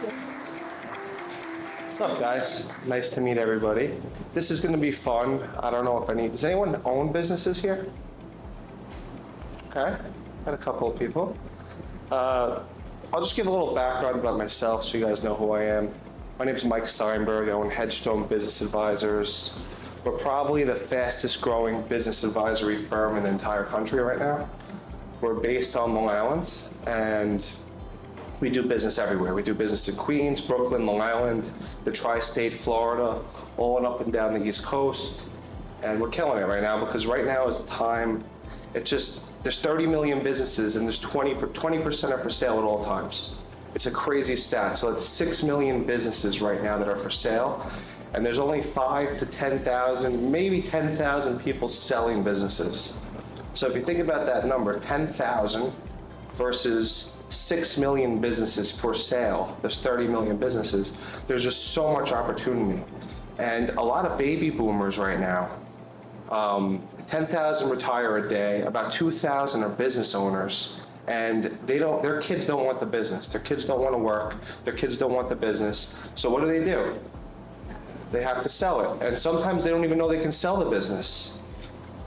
What's up, guys? Nice to meet everybody. This is going to be fun. I don't know if does anyone own businesses here? Okay, got a couple of people. I'll just give a little background about myself so you guys know who I am. My name is Mike Steinberg. I own Headstone Business Advisors. We're probably the fastest growing business advisory firm in the entire country right now. We're based on Long Island, and we do business everywhere. We do business in Queens, Brooklyn, Long Island, the tri-state, Florida, all and up and down the East Coast. And we're killing it right now because right now is the time, there's 30 million businesses and there's 20% are for sale at all times. It's a crazy stat. So it's 6 million businesses right now that are for sale. And there's only 5 to 10,000, maybe 10,000 people selling businesses. So if you think about that number, 10,000 versus 6 million businesses for sale, there's 30 million businesses, there's just so much opportunity. And a lot of baby boomers right now, 10,000 retire a day, about 2,000 are business owners, and their kids don't want the business. Their kids don't want to work, their kids don't want the business. So what do? They have to sell it. And sometimes they don't even know they can sell the business.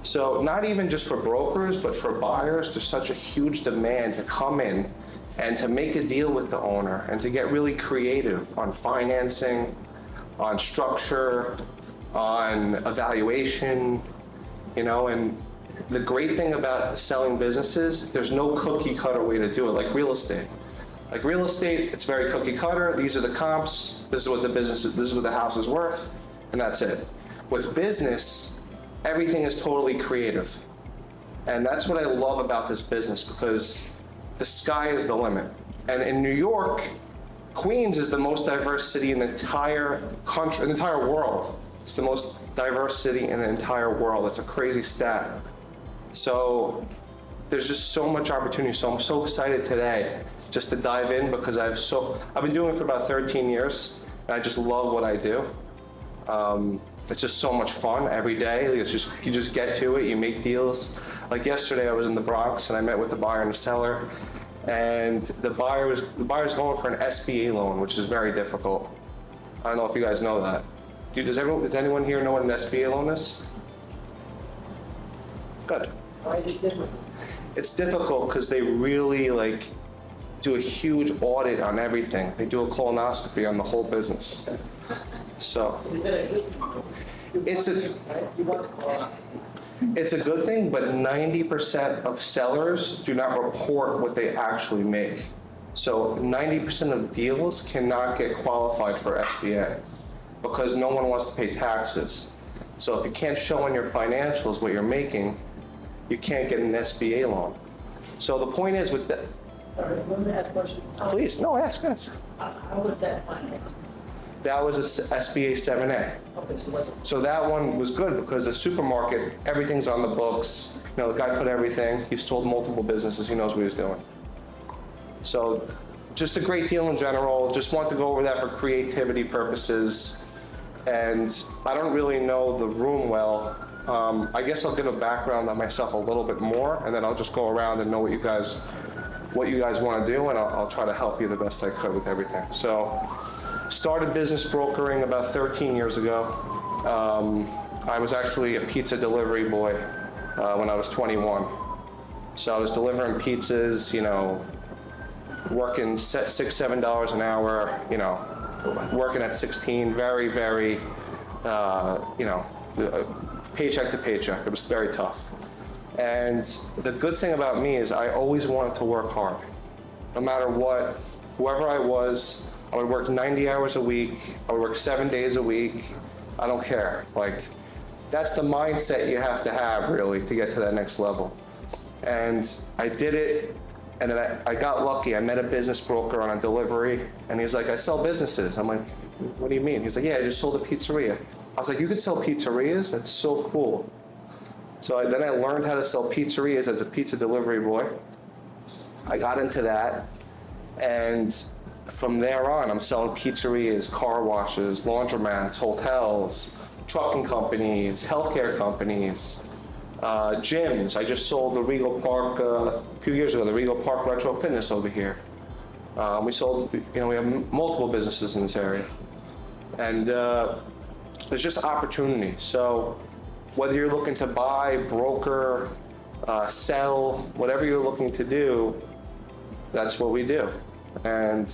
So not even just for brokers, but for buyers, there's such a huge demand to come in and to make a deal with the owner and to get really creative on financing, on structure, on evaluation, and the great thing about selling businesses, there's no cookie cutter way to do it, like real estate. Like real estate, it's very cookie cutter. These are the comps, this is what this is what the house is worth, and that's it. With business, everything is totally creative. And that's what I love about this business, because the sky is the limit. And in New York, Queens is the most diverse city in the entire country, in the entire world. It's the most diverse city in the entire world. It's a crazy stat. So there's just so much opportunity. So I'm so excited today just to dive in, because I've been doing it for about 13 years, and I just love what I do. It's just so much fun every day. You just get to it, you make deals. Like yesterday, I was in the Bronx and I met with the buyer and the seller, and the buyer's going for an SBA loan, which is very difficult. I don't know if you guys know that. Does anyone here know what an SBA loan is? Good. Why is it difficult? It's difficult because they really do a huge audit on everything. They do a colonoscopy on the whole business. So it's a good thing, but 90% of sellers do not report what they actually make. So 90% of deals cannot get qualified for SBA because no one wants to pay taxes. So if you can't show on your financials what you're making, you can't get an SBA loan. So the point is with that. Sorry, let me ask questions. Please, no, ask. How was that financed? That was a SBA 7A. Okay, so So that one was good because the supermarket, everything's on the books. The guy put everything. He's sold multiple businesses. He knows what he's doing. So just a great deal in general. Just want to go over that for creativity purposes. And I don't really know the room well. I guess I'll give a background on myself a little bit more, and then I'll just go around and know what you guys want to do, and I'll try to help you the best I could with everything. So started business brokering about 13 years ago. I was actually a pizza delivery boy when I was 21. So I was delivering pizzas, working $6, $7 an hour, working at 16, very, very, paycheck to paycheck. It was very tough. And the good thing about me is I always wanted to work hard. No matter what, whoever I was, I would work 90 hours a week. I would work 7 days a week. I don't care. That's the mindset you have to have, really, to get to that next level. And I did it, and then I got lucky. I met a business broker on a delivery, and he's like, I sell businesses. I'm like, what do you mean? He's like, yeah, I just sold a pizzeria. I was like, you could sell pizzerias? That's so cool. So then I learned how to sell pizzerias as a pizza delivery boy. I got into that, and from there on, I'm selling pizzerias, car washes, laundromats, hotels, trucking companies, healthcare companies, gyms. I just sold the Regal Park a few years ago, the Regal Park Retro Fitness over here. We sold, we have multiple businesses in this area. And there's just opportunity. So whether you're looking to buy, broker, sell, whatever you're looking to do, that's what we do. And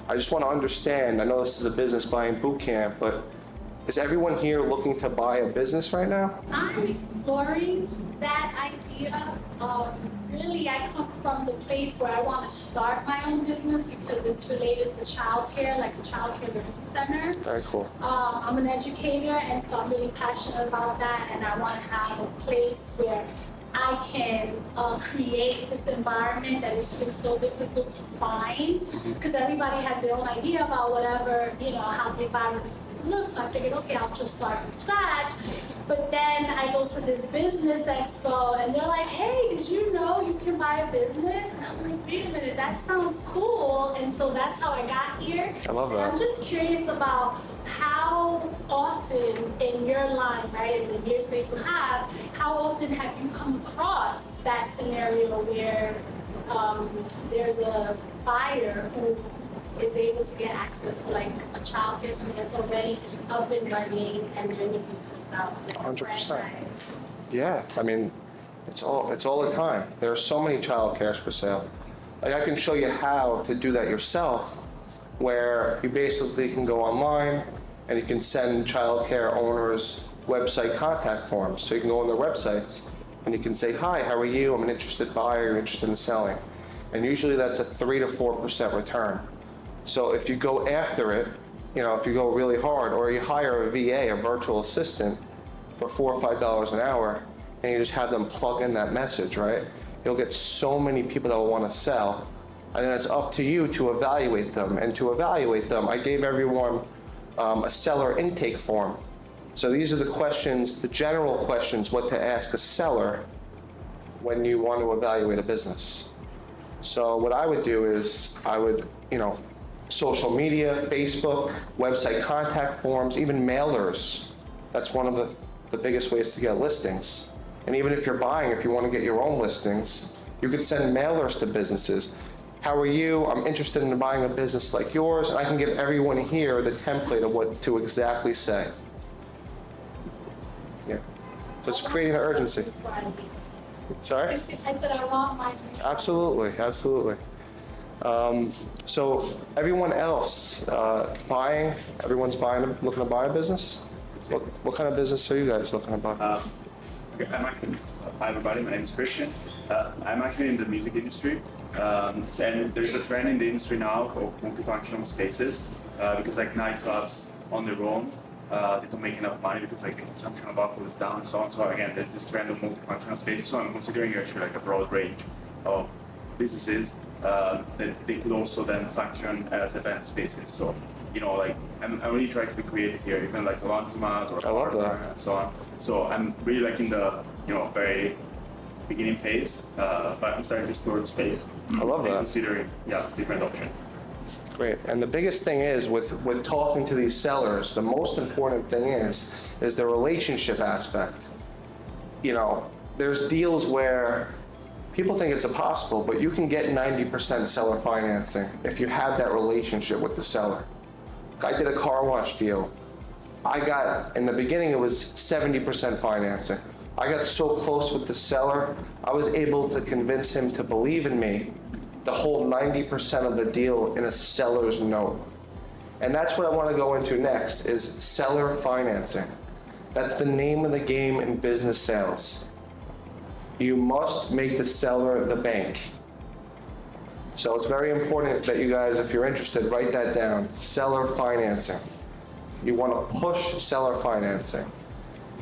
I just want to understand, I know this is a business buying boot camp, but is everyone here looking to buy a business right now? I'm exploring that idea. Really, I come from the place where I want to start my own business because it's related to childcare, like a childcare learning center. Very cool. I'm an educator, and so I'm really passionate about that, and I want to have a place where I can create this environment that it's been so difficult to find, because everybody has their own idea about whatever, how the environment looks. So I figured, okay, I'll just start from scratch. But then I go to this business expo and they're like, hey, did you know you can buy a business? And I'm like, wait a minute, that sounds cool. And so that's how I got here. I love and that. I'm just curious about how often in your line, right, in the years that you have, how often have you come across that scenario where there's a buyer who is able to get access to like a childcare center that's already up and running and they're looking to sell it? 100%. Yeah, I mean, it's all the time. There are so many childcares for sale. Like I can show you how to do that yourself, where you basically can go online and you can send childcare owners website contact forms. So you can go on their websites and you can say, hi, how are you? I'm an interested buyer, you're interested in selling. And usually that's a 3 to 4% return. So if you go after it, if you go really hard, or you hire a VA, a virtual assistant, for $4 or $5 an hour, and you just have them plug in that message, right? You'll get so many people that will want to sell. And then it's up to you to evaluate them. And to evaluate them, I gave everyone a seller intake form. So these are the questions, the general questions, what to ask a seller when you want to evaluate a business. So what I would do is I would, social media, Facebook, website contact forms, even mailers. That's one of the biggest ways to get listings. And even if you're buying, if you want to get your own listings, you could send mailers to businesses. How are you? I'm interested in buying a business like yours. And I can give everyone here the template of what to exactly say. Yeah. So it's creating the urgency. Sorry? I said I want mine. Absolutely, absolutely. So everyone else buying, everyone's buying, looking to buy a business? What kind of business are you guys looking to buy? Okay, hi everybody, my name is Christian. I'm actually in the music industry, and there's a trend in the industry now for multifunctional spaces, because like nightclubs on their own, they don't make enough money because like the consumption of alcohol is down and so on. So again, there's this trend of multifunctional spaces. So I'm considering actually like a broad range of businesses that they could also then function as event spaces. So, I'm really trying to be creative here, even like a laundromat or a I love bar that. and so on. So I'm really like in the, very beginning phase, but I'm starting to explore the space. I love and that. Considering, different options. Great. And the biggest thing is with talking to these sellers, the most important thing is the relationship aspect. There's deals where people think it's impossible, but you can get 90% seller financing if you have that relationship with the seller. I did a car wash deal. In the beginning, it was 70% financing. I got so close with the seller, I was able to convince him to believe in me, the whole 90% of the deal in a seller's note. And that's what I want to go into next, is seller financing. That's the name of the game in business sales. You must make the seller the bank. So it's very important that you guys, if you're interested, write that down. Seller financing. You want to push seller financing.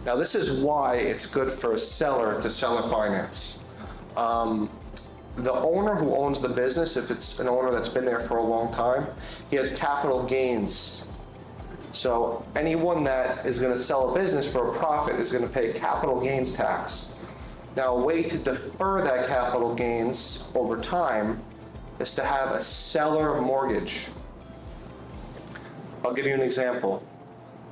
Now this is why it's good for a seller to seller finance. The owner who owns the business, if it's an owner that's been there for a long time, he has capital gains. So anyone that is going to sell a business for a profit is going to pay capital gains tax. Now, a way to defer that capital gains over time is to have a seller mortgage. I'll give you an example.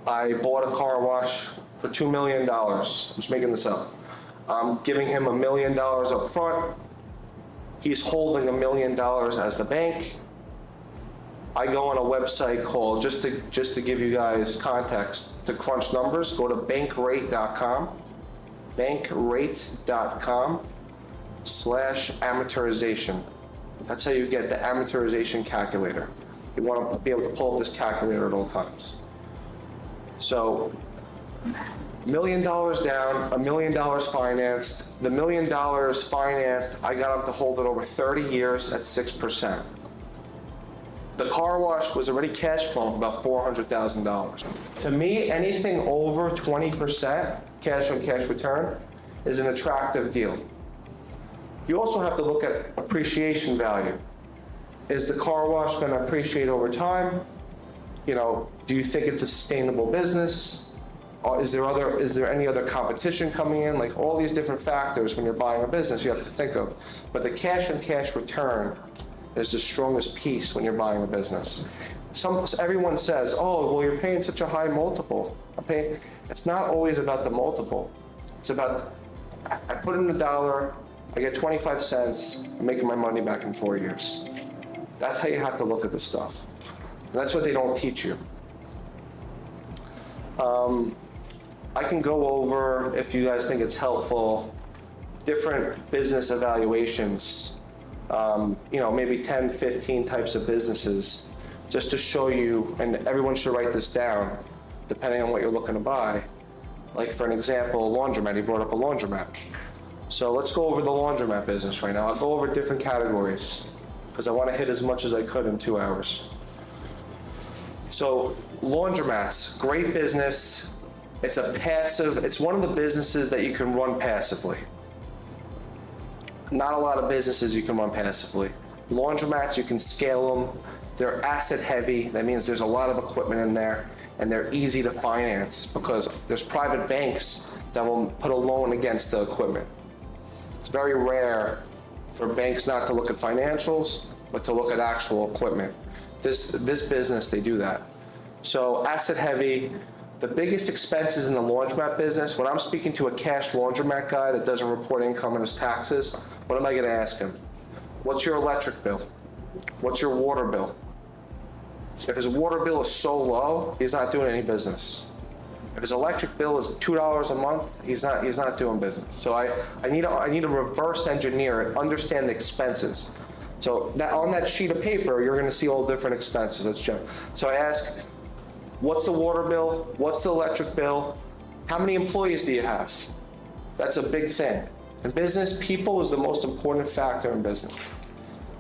I bought a car wash for $2 million. I'm just making this up. I'm giving him $1 million up front. He's holding $1 million as the bank. I go on a website called, just to give you guys context, to crunch numbers, go to bankrate.com, bankrate.com/amateurization. That's how you get the amateurization calculator. You want to be able to pull up this calculator at all times. So, $1 million down, $1 million financed. The $1 million financed, I got them to hold it over 30 years at 6%. The car wash was already cash flowing about $400,000. To me, anything over 20% cash on cash return is an attractive deal. You also have to look at appreciation value. Is the car wash going to appreciate over time? You know, do you think it's a sustainable business? Is there any other competition coming in? Like all these different factors when you're buying a business you have to think of. But the cash on cash return is the strongest piece when you're buying a business. Everyone says, oh, well, you're paying such a high multiple. It's not always about the multiple. It's about, I put in $1, I get 25 cents, I'm making my money back in 4 years. That's how you have to look at this stuff. And that's what they don't teach you. I can go over, if you guys think it's helpful, different business evaluations, you know, maybe 10, 15 types of businesses, just to show you, and everyone should write this down, depending on what you're looking to buy. Like for an example, a laundromat, he brought up a laundromat. So let's go over the laundromat business right now. I'll go over different categories, because I want to hit as much as I could in 2 hours. So laundromats, great business. It's one of the businesses that you can run passively. Not a lot of businesses you can run passively. Laundromats, you can scale them. They're asset heavy. That means there's a lot of equipment in there, and they're easy to finance because there's private banks that will put a loan against the equipment. It's very rare for banks not to look at financials, but to look at actual equipment. This business, they do that. So asset heavy. The biggest expenses in the laundromat business, when I'm speaking to a cash laundromat guy that doesn't report income and his taxes, what am I going to ask him? What's your electric bill? What's your water bill? If his water bill is so low, he's not doing any business. If his electric bill is $2 a month, he's not doing business. So I need to reverse engineer it, understand the expenses. So on that sheet of paper, you're going to see all different expenses. That's Jim. So I ask, what's the water bill? What's the electric bill? How many employees do you have? That's a big thing. In business, people is the most important factor in business.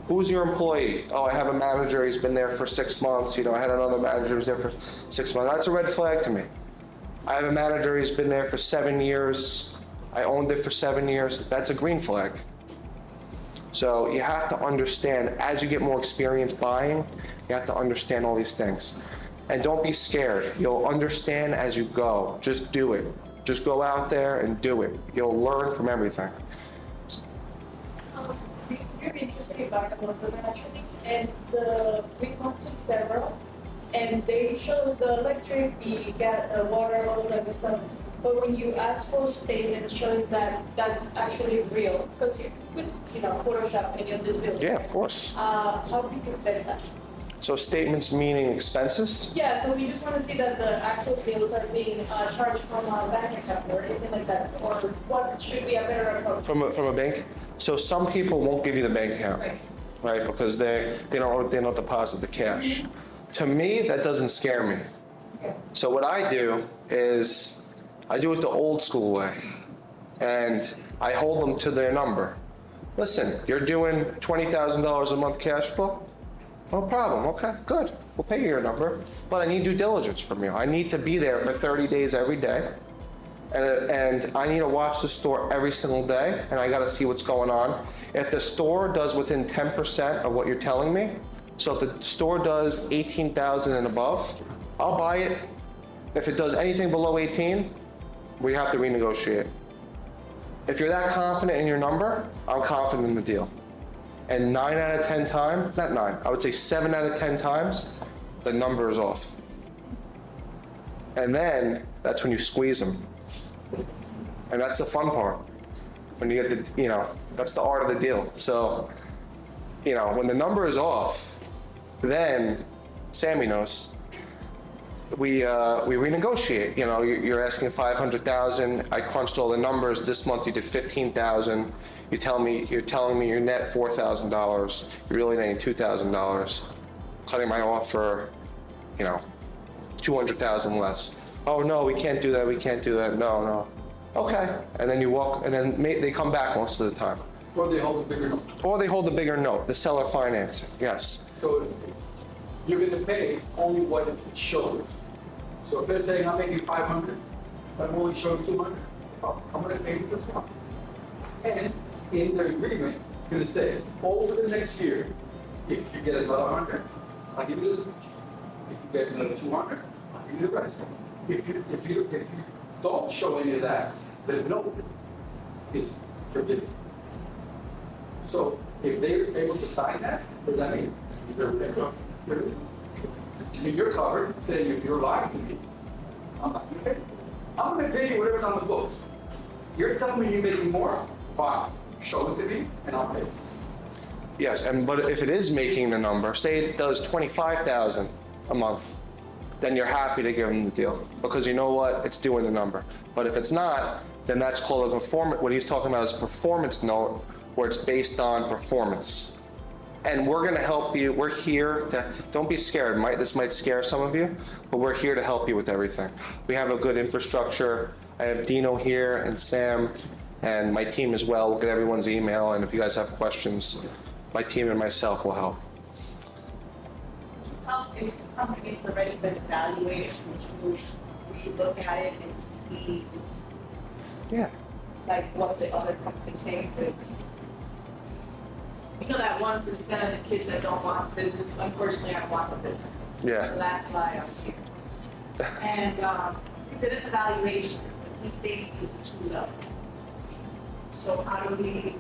Who's your employee? Oh, I have a manager, he's been there for 6 months. You know, I had another manager who's there for 6 months. That's a red flag to me. I have a manager, he's been there for 7 years. I owned it for 7 years. That's a green flag. So you have to understand, as you get more experience buying, you have to understand all these things. And don't be scared. You'll understand as you go. Just do it. Just go out there and do it. You'll learn from everything. You're interested about a little bit actually, and we talked to several, and they show the electric, the gas, the water, all that good stuff. But when you ask for statements showing that that's actually real, because you could, Photoshop any of this building. Yeah, of course. How do you vet that? So statements meaning expenses? Yeah, so we just want to see that the actual bills are being charged from our bank account or anything like that, or what should be a better approach? From a bank? So some people won't give you the bank account, right? Because they don't deposit the cash. To me, that doesn't scare me. Okay. So what I do is I do it the old school way, and I hold them to their number. Listen, you're doing $20,000 a month cash flow? No problem. Okay, good. We'll pay you your number, but I need due diligence from you. I need to be there for 30 days every day, and I need to watch the store every single day, and I got to see what's going on. If the store does within 10% of what you're telling me, so if the store does 18,000 and above, I'll buy it. If it does anything below 18, we have to renegotiate. If you're that confident in your number, I'm confident in the deal. And 9 out of 10 times, not 9, I would say 7 out of 10 times, the number is off. And then that's when you squeeze them. And that's the fun part. When you get the, that's the art of the deal. So, when the number is off, then Sammy knows. We renegotiate. You know, you're asking 500,000. I crunched all the numbers. This month you did 15,000. You're telling me your net $4,000. You're really netting $2,000. Cutting my offer, you know, 200,000 less. Oh no, we can't do that. We can't do that. No. Okay. And then you walk, and then they come back most of the time. Or they hold a bigger note. Or they hold the bigger note, the seller financing. Yes. So if you're gonna pay only what it shows. So if they're saying I'm making 500, but I'm only showing 200, I'm gonna pay you the 200. And in the agreement, it's gonna say, over the next year, if you get another 100, I'll give you this much. If you get another 200, I'll give you the rest. If you don't show any of that, the note is forgiven. So if they're able to sign that, does that mean you're covered, saying if you're lying to me, I'm not gonna pay you. I'm gonna pay you whatever's on the books. You're telling me you're making more? Fine, show it to me and I'll pay you. Yes, but if it is making the number, say it does 25,000 a month, then you're happy to give them the deal because you know what, it's doing the number. But if it's not, then that's called a performance. What he's talking about is a performance note, where it's based on performance. And we're going to help you. We're here to. Don't be scared. This might scare some of you, but we're here to help you with everything. We have a good infrastructure. I have Dino here and Sam and my team as well. We'll get everyone's email, and if you guys have questions, my team and myself will help. If the company's already been evaluated, would you look at it and see Yeah. like what the other company's saying? Because you know that 1% of the kids that don't want business, unfortunately I want the business. Yeah. So that's why I'm here. And he did an evaluation, he thinks it's too low. So how do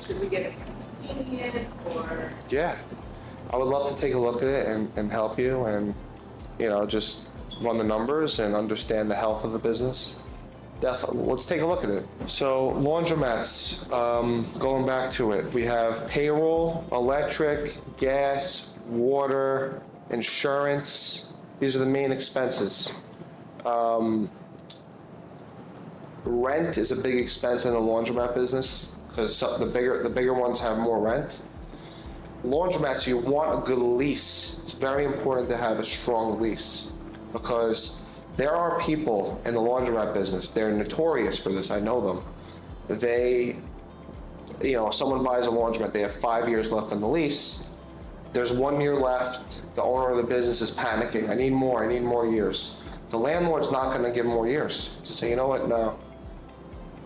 should we get a second opinion or? Yeah. I would love to take a look at it and help you and, you know, just run the numbers and understand the health of the business. Definitely. Let's take a look at it. So laundromats, going back to it, we have payroll, electric, gas, water, insurance. These are the main expenses. Rent is a big expense in the laundromat business because the bigger ones have more rent. Laundromats, you want a good lease. It's very important to have a strong lease because there are people in the laundromat business, they're notorious for this, I know them. They, you know, if someone buys a laundromat, they have 5 years left on the lease. There's 1 year left, the owner of the business is panicking, I need more years. The landlord's not gonna give more years. So say, you know what, no,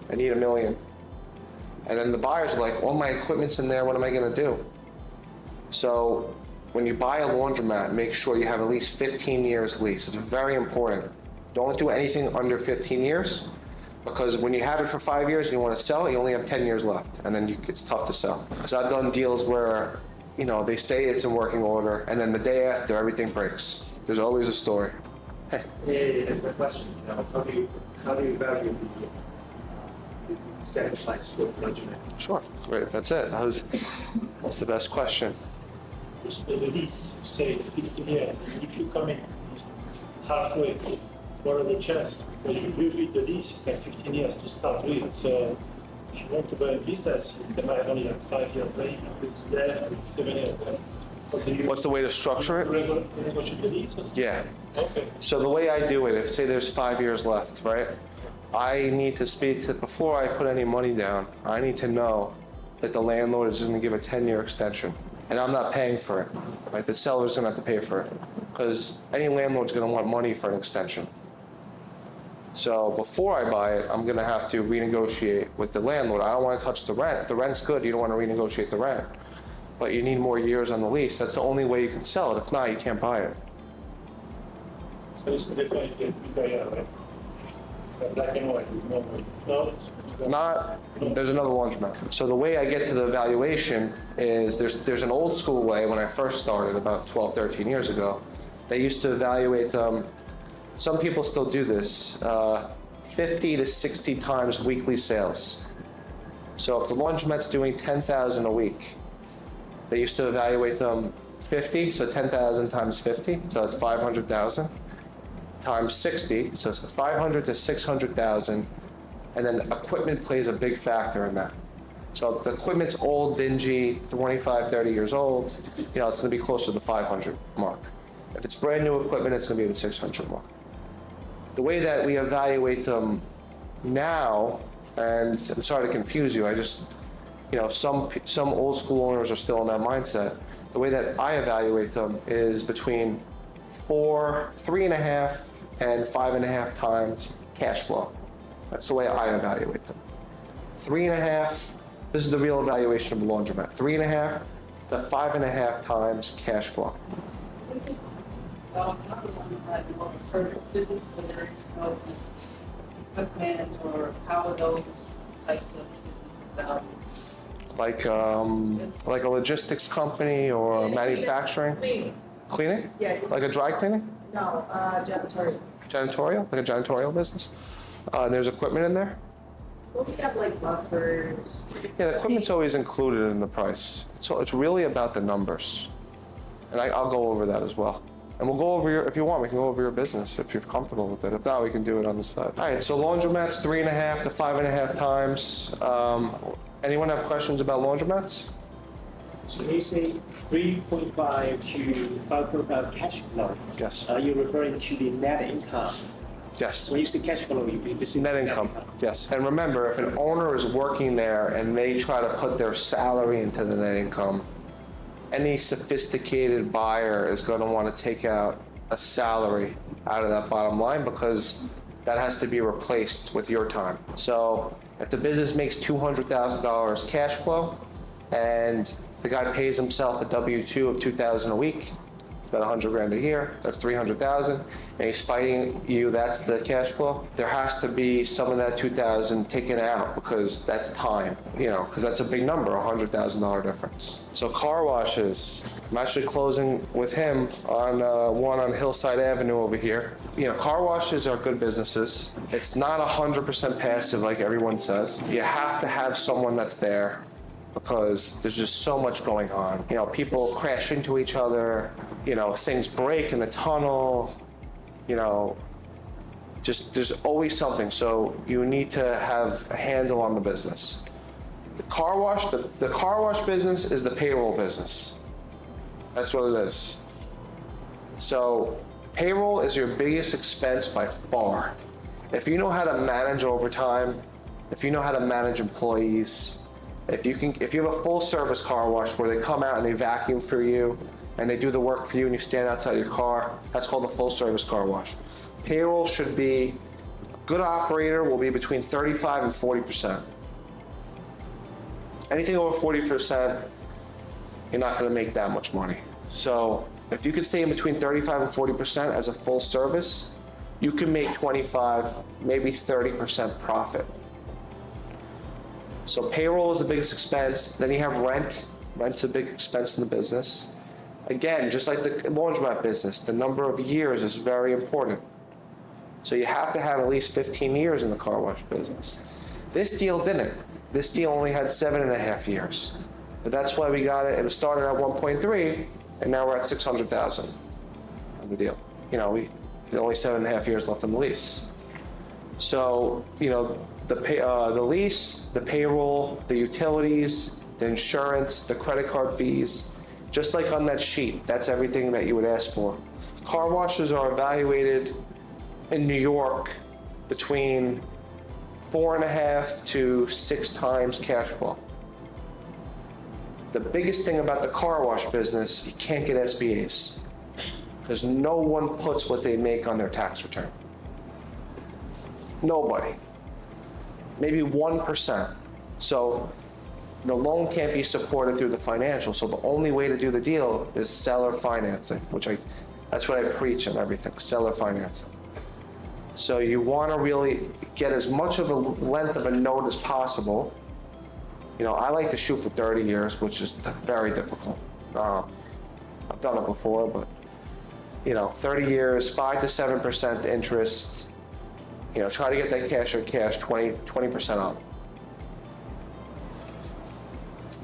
I need $1 million. And then the buyers are like, all my equipment's in there, what am I gonna do? So when you buy a laundromat, make sure you have at least 15 years lease. It's very important. Don't do anything under 15 years because when you have it for 5 years and you want to sell it, you only have 10 years left and then it's tough to sell. Because I've done deals where, you know, they say it's in working order and then the day after everything breaks. There's always a story. Hey. Yeah, that's my question. You know, how do you value the sacrifice for laundromat? Sure. Great. That's it. That's the best question. The lease, say 15 years, and if you come in halfway, what are the chances? Because usually the lease is like 15 years to start with, so if you want to buy a business, they might only like 5 years left, with 7 years left. What's the way to structure it? Renegotiate the lease or something? Yeah. Okay. So the way I do it, if say there's 5 years left, right? I need to speak to, before I put any money down, I need to know that the landlord is gonna give a 10-year extension. And I'm not paying for it, right? The seller's gonna have to pay for it. Because any landlord's gonna want money for an extension. So before I buy it, I'm gonna have to renegotiate with the landlord. I don't wanna touch the rent. If the rent's good, you don't wanna renegotiate the rent. But you need more years on the lease. That's the only way you can sell it. If not, you can't buy it. So it's definitely right? Black and white, it's not white. If not, there's another laundromat. So the way I get to the valuation is there's an old school way when I first started about 12, 13 years ago. They used to evaluate, some people still do this, 50 to 60 times weekly sales. So if the laundromat's doing 10,000 a week, they used to evaluate them 50, so 10,000 times 50, so that's 500,000. Times 60, so it's 500 to 600,000, and then equipment plays a big factor in that. So if the equipment's old, dingy, 25, 30 years old, it's gonna be closer to the 500 mark. If it's brand new equipment, it's gonna be the 600 mark. The way that we evaluate them now, and I'm sorry to confuse you, I just, some old school owners are still in that mindset. The way that I evaluate them is between 3.5 and 5.5 times cash flow. That's the way I evaluate them. 3.5, this is the real evaluation of a laundromat. 3.5 to 5.5 times cash flow. I think it's, numbers on that, more of a service business, whether it's equipment or how are those types of businesses valued? Like a logistics company or manufacturing? Cleaning. Cleaning? Yeah. Like a dry cleaning? No, janitorial. Janitorial? Like a janitorial business? And there's equipment in there? Don't we have like buffers? Yeah, the equipment's always included in the price. So it's really about the numbers. And I'll go over that as well. And we'll go over if you want, we can go over your business if you're comfortable with it. If not, we can do it on the side. All right, so laundromats, 3.5 to 5.5 times. Anyone have questions about laundromats? So when you say 3.5 to 5.5 cash flow, Yes. you're referring to the net income. Yes. When you say cash flow, you say Net income, yes. And remember, if an owner is working there and they try to put their salary into the net income, any sophisticated buyer is going to want to take out a salary out of that bottom line because that has to be replaced with your time. So if the business makes $200,000 cash flow and the guy pays himself a W-2 of $2,000 a week, it's about 100 grand a year, that's 300,000, and he's fighting you, that's the cash flow. There has to be some of that 2,000 taken out because that's time, because that's a big number, $100,000 difference. So car washes, I'm actually closing with him on one on Hillside Avenue over here. Car washes are good businesses. It's not 100% passive like everyone says. You have to have someone that's there because there's just so much going on. People crash into each other, things break in the tunnel, just there's always something. So you need to have a handle on the business. The car wash business is the payroll business. That's what it is. So payroll is your biggest expense by far. If you know how to manage overtime, if you know how to manage employees, if you have a full service car wash where they come out and they vacuum for you and they do the work for you and you stand outside your car, that's called a full service car wash. Payroll should be, a good operator will be between 35 and 40%. Anything over 40%, you're not gonna make that much money. So if you can stay in between 35 and 40% as a full service, you can make 25, maybe 30% profit. So payroll is the biggest expense. Then you have rent. Rent's a big expense in the business. Again, just like the laundromat business, the number of years is very important. So you have to have at least 15 years in the car wash business. This deal didn't. This deal only had 7.5 years. But that's why we got it. It was started at 1.3, and now we're at 600,000 on the deal. We only 7.5 years left on the lease. So, the lease, the payroll, the utilities, the insurance, the credit card fees, just like on that sheet, that's everything that you would ask for. Car washes are evaluated in New York between 4.5 to 6 times cash flow. The biggest thing about the car wash business, you can't get SBAs because no one puts what they make on their tax return. Nobody. Maybe 1%. So the loan can't be supported through the financial. So the only way to do the deal is seller financing, that's what I preach and everything, seller financing. So you want to really get as much of a length of a note as possible. I like to shoot for 30 years, which is very difficult. I've done it before, but 30 years, 5 to 7% interest. Try to get that cash or cash 20% up.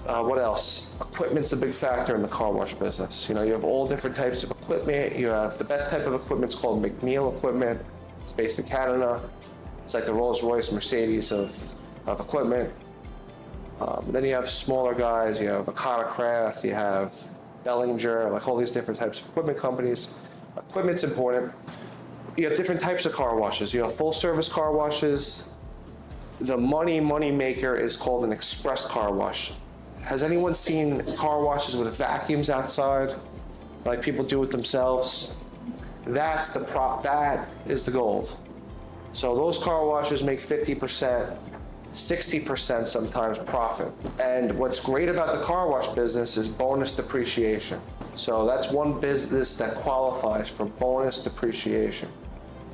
What else? Equipment's a big factor in the car wash business. You know, you have all different types of equipment. You have the best type of equipment is called McNeil equipment. It's based in Canada. It's like the Rolls-Royce, Mercedes of equipment. Then you have smaller guys. You have Econocraft. You have Bellinger, like all these different types of equipment companies. Equipment's important. You have different types of car washes. You have full-service car washes. The money maker is called an express car wash. Has anyone seen car washes with vacuums outside, like people do it themselves? That is the gold. So those car washes make 50%, 60% sometimes profit. And what's great about the car wash business is bonus depreciation. So that's one business that qualifies for bonus depreciation,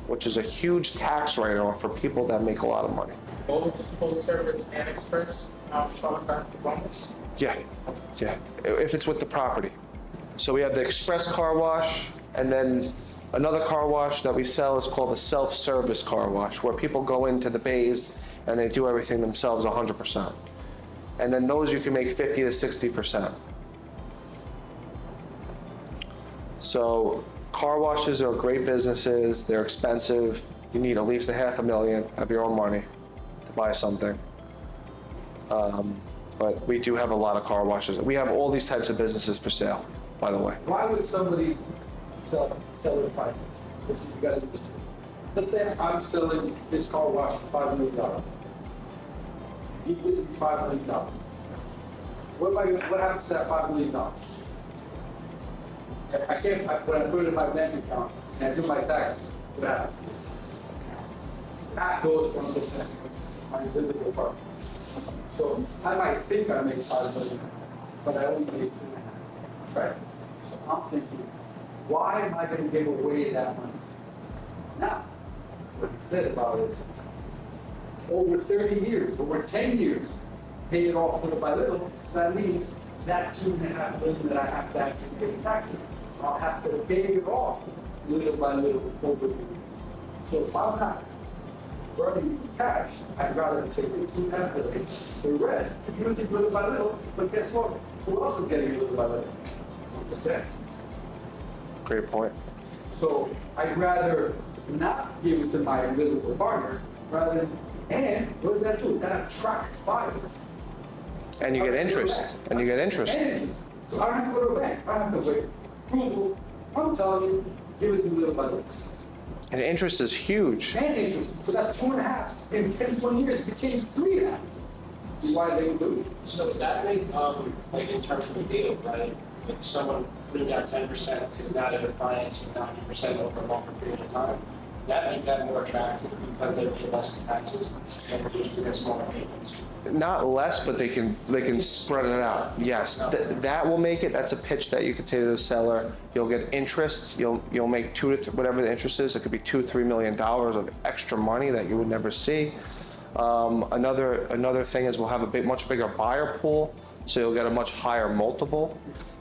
which is a huge tax write-off for people that make a lot of money. Both full service and express qualify for bonus? Yeah, if it's with the property. So we have the express car wash, and then another car wash that we sell is called the self-service car wash, where people go into the bays and they do everything themselves 100%. And then those you can make 50 to 60%. So car washes are great businesses, they're expensive. You need at least $500,000 of your own money to buy something. But we do have a lot of car washes. We have all these types of businesses for sale, by the way. Why would somebody sell their finance? This is, you gotta understand. Let's say I'm selling this car wash for $5 million. You give me $5 million. What happens to that $5 million? When I put it in my bank account and I do my taxes, what happens? Half goes from the tax, my invisible part. So I might think I make $5 million, but I only make $2.5, right? So I'm thinking, why am I going to give away that money? Now, what he said about is, over 30 years, over 10 years, pay it off little by little. That means that $2.5 million that I have to actually pay taxes, I'll have to pay it off little by little over the years. So if I'm not burning for cash, I'd rather take the $2.5 million, the rest, you take little by little, but guess what? Who else is getting little by little? 1%. Great point. So I'd rather not give it to my invisible partner, rather than, and what does that do? That attracts buyers. And you get interest. And you get interest. And interest. So I don't have to go to a bank. I don't have to wait. Approval. I'm telling you, give it to little by little. And interest is huge. And interest. So that 2.5 in 10, 20 years became 3.5. See why they would do it? So that may like in terms of the deal, right? Like someone putting down 10% because now they're financing 90% over a longer period of time. That make that more attractive because they pay less in taxes and reduces their smaller payments. Not less, but they can spread it out. Yes, that will make it. That's a pitch that you could say to the seller. You'll get interest. You'll make whatever the interest is. It could be $2-3 million of extra money that you would never see. Another thing is we'll have a much bigger buyer pool, so you'll get a much higher multiple.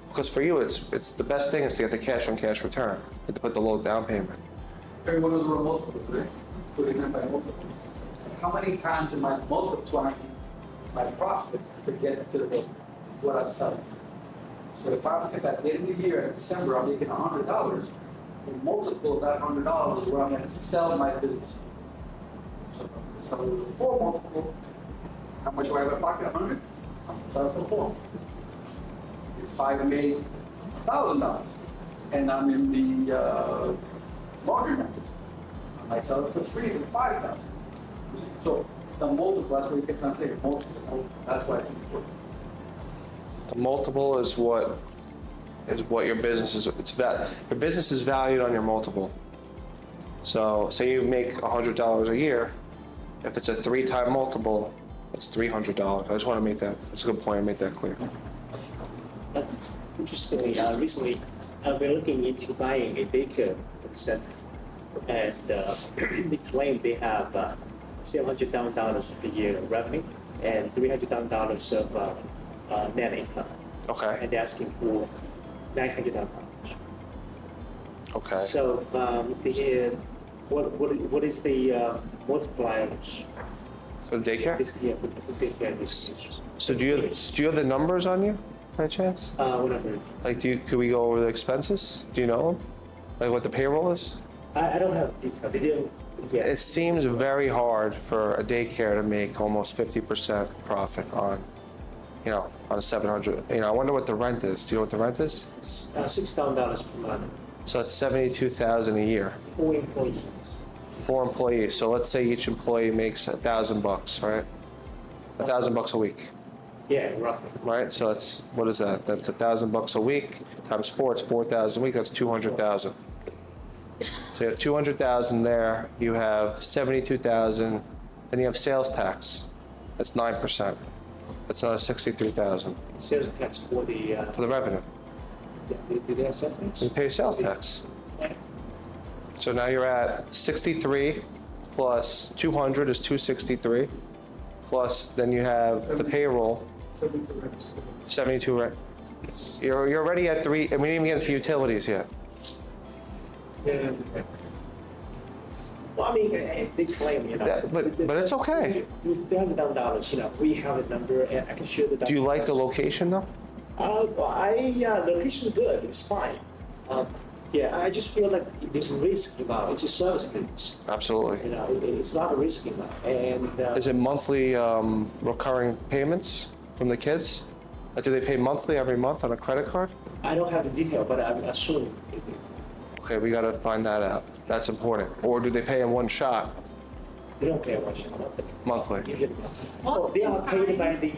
Because for you, it's the best thing is to get the cash on cash return and to put the low down payment. Everyone knows what a multiple is, right? Putting them by multiple. How many times am I multiplying my profit to get to what I'm selling? So if at the end of the year, in December, I'm making $100, the multiple of that $100 is where I'm going to sell my business for. So if I'm going to sell it with 4 multiple, how much do I have in my pocket? 100? I'm going to sell it for 4. If I made $1,000 and I'm in the laundromat, I might sell it for 3 to 5,000. So the multiple, that's what you keep on saying, multiple, that's why it's important. The multiple is what your business is. Your business is valued on your multiple. So say you make $100 a year, if it's a 3-time multiple, it's $300. I just want to make that. That's a good point. I made that clear. Interestingly, recently we're looking into buying a daycare center, and they claim they have $700,000 per year revenue and $300,000 of net income. Okay. And they're asking for $900,000. Okay. So what is the multipliers For the daycare? This year for daycare this. So do you have the numbers on you by chance? Whatever. Like, could we go over the expenses? Do you know them? Like what the payroll is? I don't have detail. They didn't. Yeah. It seems very hard for a daycare to make almost 50% profit on, on a 700. I wonder what the rent is. Do you know what the rent is? $6,000 per month. So it's 72,000 a year. 4 employees. 4 employees. So let's say each employee makes $1,000, right? $1,000 a week, Yeah, roughly. right? So what is that? That's $1,000 a week times 4. It's 4,000 a week. That's 200,000. So you have 200,000 there. You have 72,000. Then you have sales tax. That's 9%. That's another 63,000 Sales tax for the. for the revenue. Do they have something? You pay sales tax. So now you're at 63 plus 200 is 263. Plus then you have the payroll, 72, right? You're already at 3, and we didn't even get into utilities yet. Well, I mean, they claim, But it's okay. $300,000, we have a number, and I can share the. Do you like the location though? The location is good. It's fine. Yeah, I just feel like there's a risk involved. It's a service business. Absolutely. It's a lot of risk involved. And Is it monthly recurring payments from the kids? Do they pay monthly every month on a credit card? I don't have the detail, but I'm assuming. Okay, we got to find that out. That's important. Or do they pay in one shot They don't pay much. monthly? Usually, they are paid by the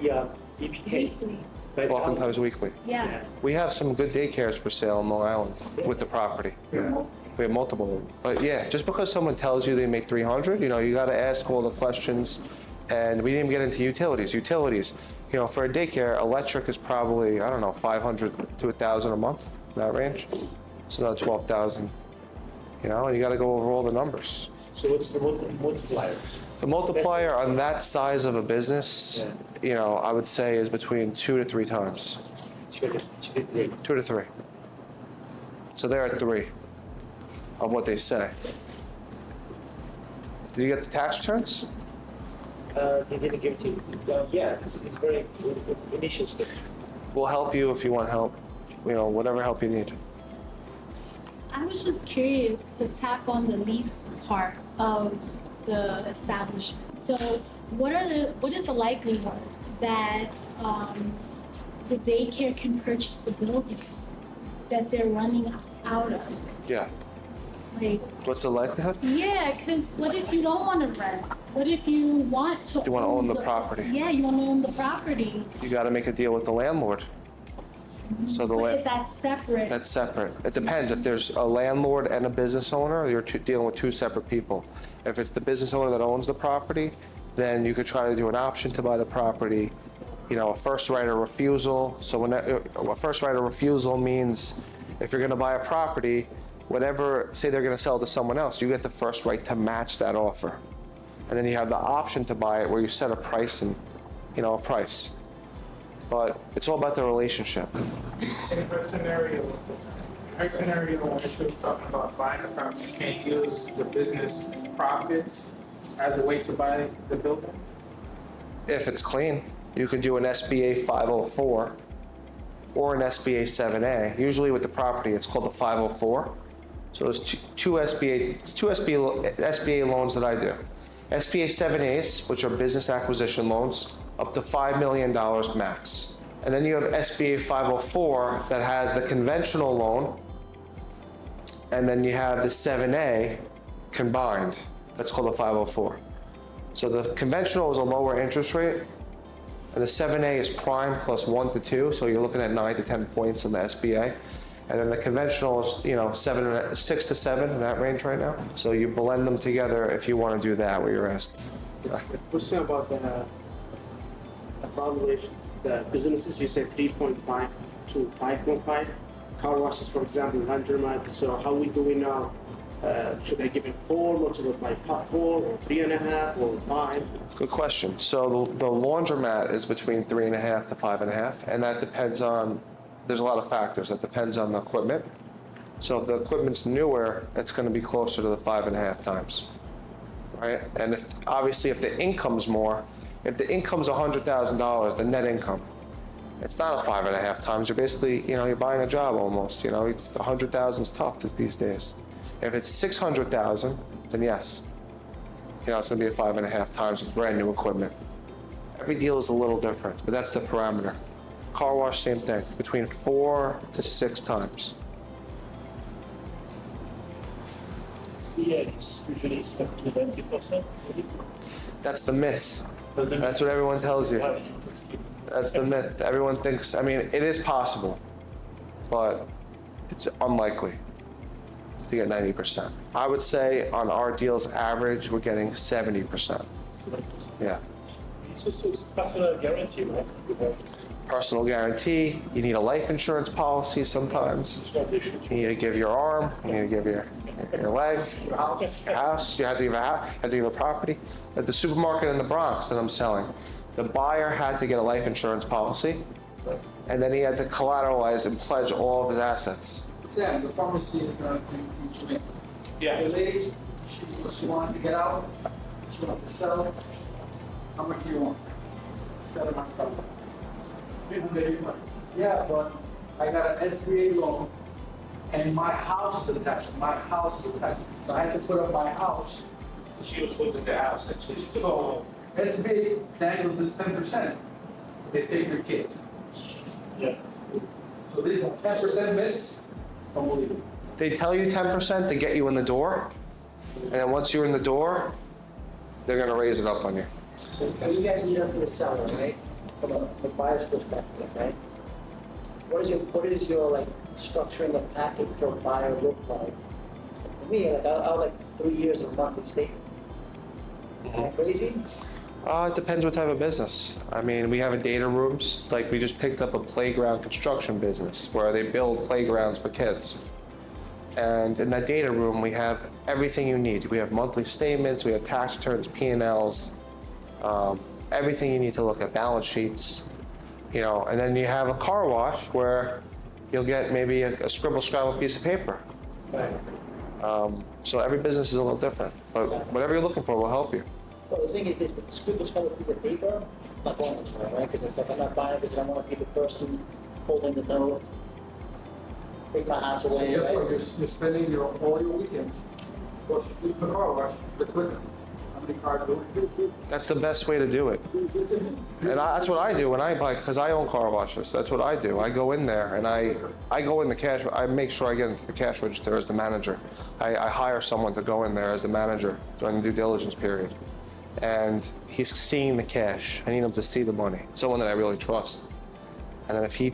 EPK. But Oftentimes weekly. Yeah. We have some good daycares for sale in Long Island with the property. Yeah. We have multiple. But yeah, just because someone tells you they make 300, you got to ask all the questions. And we didn't even get into utilities. Utilities, for a daycare, electric is probably, I don't know, 500 to 1,000 a month, that range. It's another 12,000. And you got to go over all the numbers. So what's the multiplier? The multiplier on that size of a business, I would say is between 2 to 3 times. 2 to 3. 2 to 3. So they're at 3 of what they say. Did you get the tax returns? They didn't give it to you. Yeah, it's very initial stage. We'll help you if you want help. Whatever help you need. I was just curious to tap on the lease part of the establishment. So what is the likelihood that the daycare can purchase the building that they're running out of? Yeah. Like, What's the likelihood? yeah, because what if you don't want to rent? What if you want to You want to own the property. Yeah, you want to own the property. You got to make a deal with the landlord. So But is that separate? That's separate. It depends. If there's a landlord and a business owner, you're dealing with 2 separate people. If it's the business owner that owns the property, then you could try to do an option to buy the property, a first right of refusal. So when a first right of refusal means if you're going to buy a property, say they're going to sell it to someone else, you get the first right to match that offer. And then you have the option to buy it where you set a price and, a price. But it's all about the relationship. In her scenario, when she was talking about buying a property, you can't use the business profits as a way to buy the building? If it's clean, you could do an SBA 504 or an SBA 7A. Usually with the property, it's called the 504. So there's two SBA loans that I do. SBA 7As, which are business acquisition loans, up to $5 million max. And then you have SBA 504 that has the conventional loan, and then you have the 7A combined. That's called a 504. So the conventional is a lower interest rate, and the 7A is prime plus 1 to 2, so you're looking at 9 to 10 points in the SBA. And then the conventional is, 6 to 7 in that range right now. So you blend them together if you want to do that, what you're asking. Question about the valuations. The businesses, you said 3.5 to 5.5. Car washes, for example, laundromat. So how we doing now? Should I give it 4? What should it like 4 or 3.5 or 5? Good question. So the laundromat is between 3.5 to 5.5, and that depends on, there's a lot of factors. That depends on the equipment. So if the equipment's newer, it's going to be closer to the 5.5 times. right? And obviously if the income's more, if the income's $100,000, the net income, it's not a 5.5 times. You're basically, you're buying a job almost, It's 100,000 is tough these days. If it's 600,000, then yes. It's gonna be a 5.5 times with brand new equipment. Every deal is a little different, but that's the parameter. Car wash, same thing, between 4 to 6 times. Yeah, it's usually stuck to 20%. That's the myth. That's what everyone tells you. That's the myth. Everyone thinks, it is possible, but it's unlikely to get 90%. I would say on our deals average, we're getting 70%. Yeah. It's also personal guarantee, right? Personal guarantee, you need a life insurance policy sometimes. You need to give your arm, you need to give your leg, your house, you have to give a house, you have to give a property. At the supermarket in the Bronx that I'm selling, the buyer had to get a life insurance policy, and then he had to collateralize and pledge all of his assets. Sam, the pharmacy in Jamaica. Yeah. The lady, she wanted to get out, she wanted to sell. How much do you want? 700,000. 300. Yeah, but I got an SBA loan, and my house is attached. My house is attached. So I had to put up my house. She was losing the house, actually. So SBA dangles this 10%. They take your kids. Yeah. So these are 10% myths. Unbelievable. They tell you 10% to get you in the door, and then once you're in the door, they're gonna raise it up on you. So you guys meet up with the seller, right? From a buyer's perspective, right? What is your like structuring the package for a buyer look like? For me, like I like 3 years of monthly statements. Is that crazy? It depends what type of business. We have data rooms, like we just picked up a playground construction business where they build playgrounds for kids. And in that data room, we have everything you need. We have monthly statements, we have tax returns, P&Ls, everything you need to look at, balance sheets, and then you have a car wash where you'll get maybe a scribble piece of paper. So every business is a little different, but whatever you're looking for will help you. Well, the thing is this, with the scribble piece of paper, I'm not going to it, right? Because it's like I'm not buying it because I don't want to be the person holding the note, take my house So away, guess right? what? You're spending all your weekends. What's the car wash? The equipment. How many cars do you? That's the best way to do it. And that's what I do when I buy, because I own car washes. That's what I do. I go in there and I go in the cash, I make sure I get into the cash register as the manager. I hire someone to go in there as the manager during the due diligence period. And he's seeing the cash. I need him to see the money. Someone that I really trust. And then if he,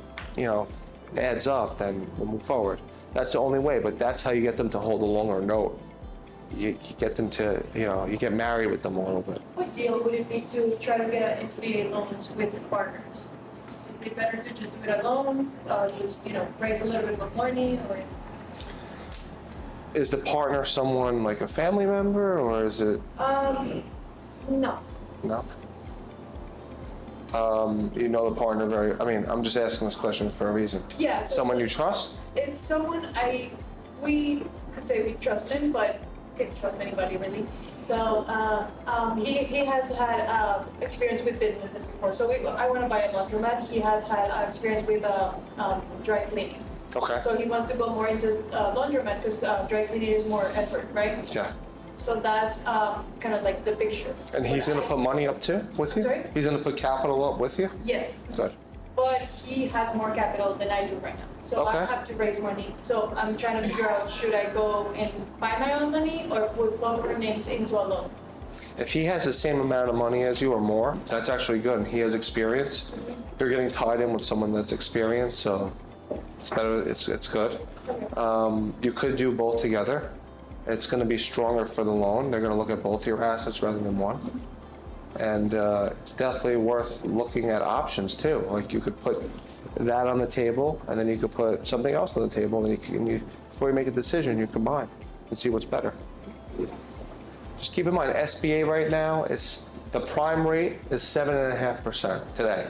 adds up, then we'll move forward. That's the only way, but that's how you get them to hold a longer note. You get them to, you get married with them a little bit. What deal would it be to try to get an SBA loans with partners? Is it better to just do it alone, just, raise a little bit more money, or? Is the partner someone like a family member, or is it? No. No? You know the partner very, I'm just asking this question for a reason. Yeah. So Someone you trust? It's someone we could say we trust him, but can't trust anybody really. So he has had experience with businesses before. So I want to buy a laundromat. He has had experience with dry cleaning. Okay. So he wants to go more into laundromat because dry cleaning is more effort, right? Yeah. So that's kind of like the picture. And he's gonna put money up too, with you? Sorry? He's gonna put capital up with you? Yes. Good. But he has more capital than I do right now. So I Okay. have to raise money. So I'm trying to figure out, should I go and buy my own money or put both our names into a loan? If he has the same amount of money as you or more, that's actually good, and he has experience. You're getting tied in with someone that's experienced, so it's better, it's good. You could do both together. It's gonna be stronger for the loan. They're gonna look at both your assets rather than one. And it's definitely worth looking at options too. Like you could put that on the table, and then you could put something else on the table, and before you make a decision, you combine and see what's better. Just keep in mind, SBA right now, the prime rate is 7.5% today.